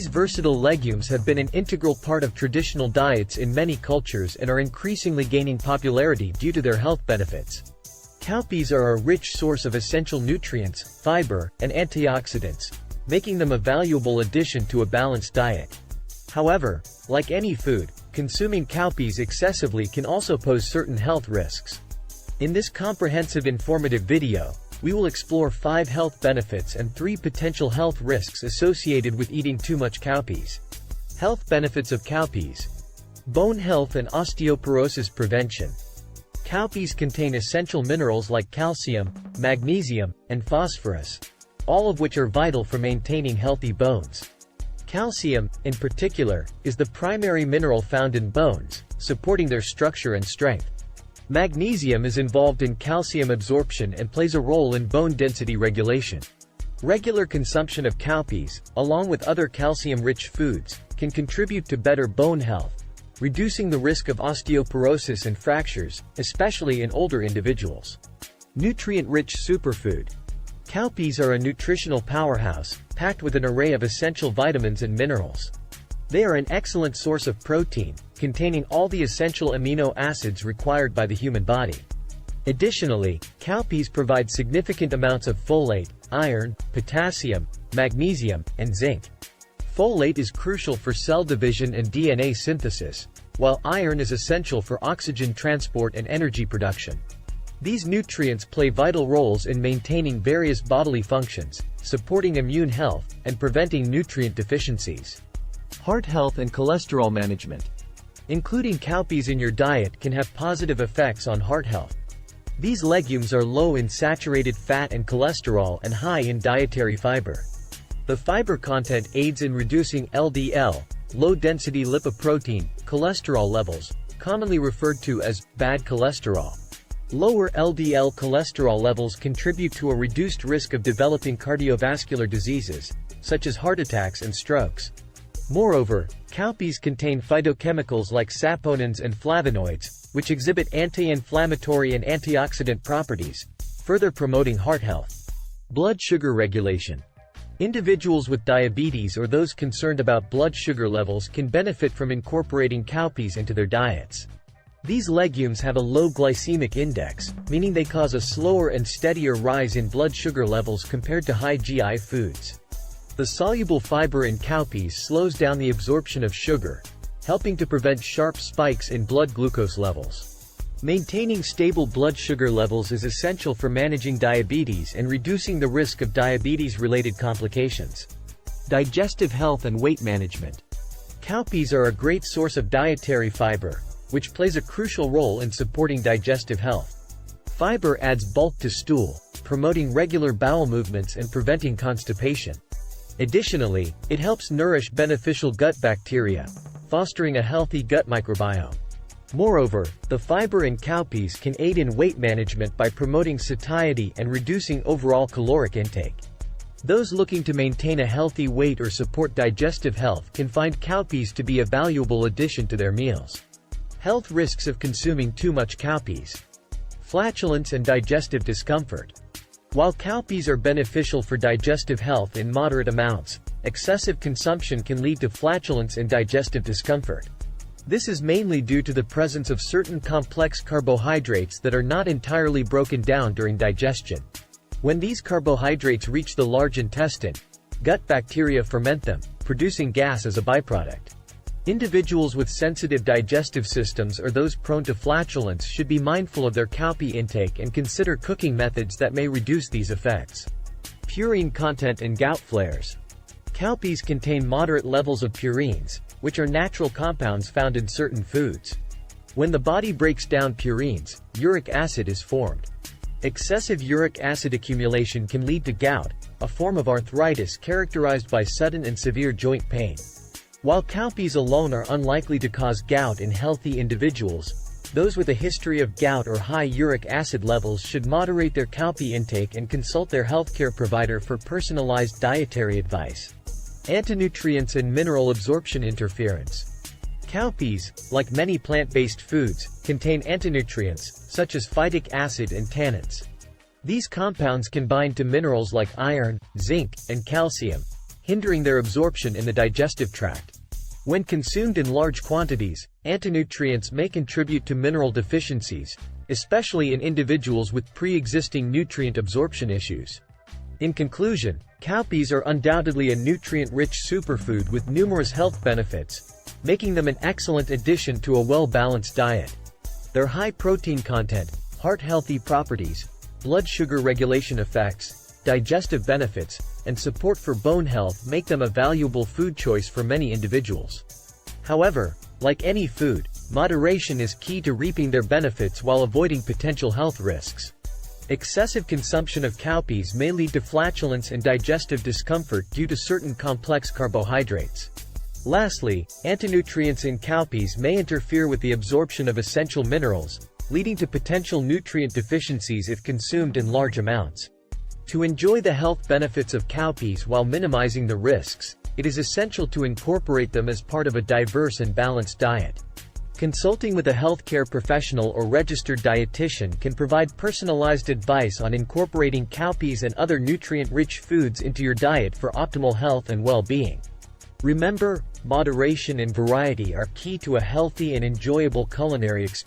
These versatile legumes have been an integral part of traditional diets in many cultures and are increasingly gaining popularity due to their health benefits. Cowpeas are a rich source of essential nutrients, fiber, and antioxidants, making them a valuable addition to a balanced diet. However, like any food, consuming cowpeas excessively can also pose certain health risks. In this comprehensive informative video, we will explore 5 health benefits and 3 potential health risks associated with eating too much cowpeas. Health benefits of cowpeas. Bone health and osteoporosis prevention. Cowpeas contain essential minerals like calcium, magnesium, and phosphorus, all of which are vital for maintaining healthy bones. Calcium, in particular, is the primary mineral found in bones, supporting their structure and strength. Magnesium is involved in calcium absorption and plays a role in bone density regulation. Regular consumption of cowpeas, along with other calcium-rich foods, can contribute to better bone health, reducing the risk of osteoporosis and fractures, especially in older individuals. Nutrient-rich superfood. Cowpeas are a nutritional powerhouse, packed with an array of essential vitamins and minerals. They are an excellent source of protein, containing all the essential amino acids required by the human body. Additionally, cowpeas provide significant amounts of folate, iron, potassium, magnesium, and zinc. Folate is crucial for cell division and DNA synthesis, while iron is essential for oxygen transport and energy production. These nutrients play vital roles in maintaining various bodily functions, supporting immune health, and preventing nutrient deficiencies. Heart health and cholesterol management. Including cowpeas in your diet can have positive effects on heart health. These legumes are low in saturated fat and cholesterol and high in dietary fiber. The fiber content aids in reducing LDL, low-density lipoprotein, cholesterol levels, commonly referred to as bad cholesterol. Lower LDL cholesterol levels contribute to a reduced risk of developing cardiovascular diseases, such as heart attacks and strokes. Moreover, cowpeas contain phytochemicals like saponins and flavonoids, which exhibit anti-inflammatory and antioxidant properties, further promoting heart health. Blood sugar regulation. Individuals with diabetes or those concerned about blood sugar levels can benefit from incorporating cowpeas into their diets. These legumes have a low glycemic index, meaning they cause a slower and steadier rise in blood sugar levels compared to high GI foods. The soluble fiber in cowpeas slows down the absorption of sugar, helping to prevent sharp spikes in blood glucose levels. Maintaining stable blood sugar levels is essential for managing diabetes and reducing the risk of diabetes-related complications. Digestive health and weight management. Cowpeas are a great source of dietary fiber, which plays a crucial role in supporting digestive health. Fiber adds bulk to stool, promoting regular bowel movements and preventing constipation. Additionally, it helps nourish beneficial gut bacteria, fostering a healthy gut microbiome. Moreover, the fiber in cowpeas can aid in weight management by promoting satiety and reducing overall caloric intake. Those looking to maintain a healthy weight or support digestive health can find cowpeas to be a valuable addition to their meals. Health risks of consuming too much cowpeas. Flatulence and digestive discomfort. While cowpeas are beneficial for digestive health in moderate amounts, excessive consumption can lead to flatulence and digestive discomfort. This is mainly due to the presence of certain complex carbohydrates that are not entirely broken down during digestion. When these carbohydrates reach the large intestine, gut bacteria ferment them, producing gas as a byproduct. Individuals with sensitive digestive systems or those prone to flatulence should be mindful of their cowpea intake and consider cooking methods that may reduce these effects. Purine content and gout flares. Cowpeas contain moderate levels of purines, which are natural compounds found in certain foods. When the body breaks down purines, uric acid is formed. Excessive uric acid accumulation can lead to gout, a form of arthritis characterized by sudden and severe joint pain. While cowpeas alone are unlikely to cause gout in healthy individuals, those with a history of gout or high uric acid levels should moderate their cowpea intake and consult their healthcare provider for personalized dietary advice. Antinutrients and mineral absorption interference. Cowpeas, like many plant-based foods, contain antinutrients, such as phytic acid and tannins. These compounds can bind to minerals like iron, zinc, and calcium, hindering their absorption in the digestive tract. When consumed in large quantities, antinutrients may contribute to mineral deficiencies, especially in individuals with pre-existing nutrient absorption issues. In conclusion, cowpeas are undoubtedly a nutrient-rich superfood with numerous health benefits, making them an excellent addition to a well-balanced diet. Their high protein content, heart-healthy properties, blood sugar regulation effects, digestive benefits, and support for bone health make them a valuable food choice for many individuals. However, like any food, moderation is key to reaping their benefits while avoiding potential health risks. Excessive consumption of cowpeas may lead to flatulence and digestive discomfort due to certain complex carbohydrates. Lastly, antinutrients in cowpeas may interfere with the absorption of essential minerals, leading to potential nutrient deficiencies if consumed in large amounts. To enjoy the health benefits of cowpeas while minimizing the risks, it is essential to incorporate them as part of a diverse and balanced diet. Consulting with a healthcare professional or registered dietitian can provide personalized advice on incorporating cowpeas and other nutrient-rich foods into your diet for optimal health and well-being. Remember, moderation and variety are key to a healthy and enjoyable culinary experience.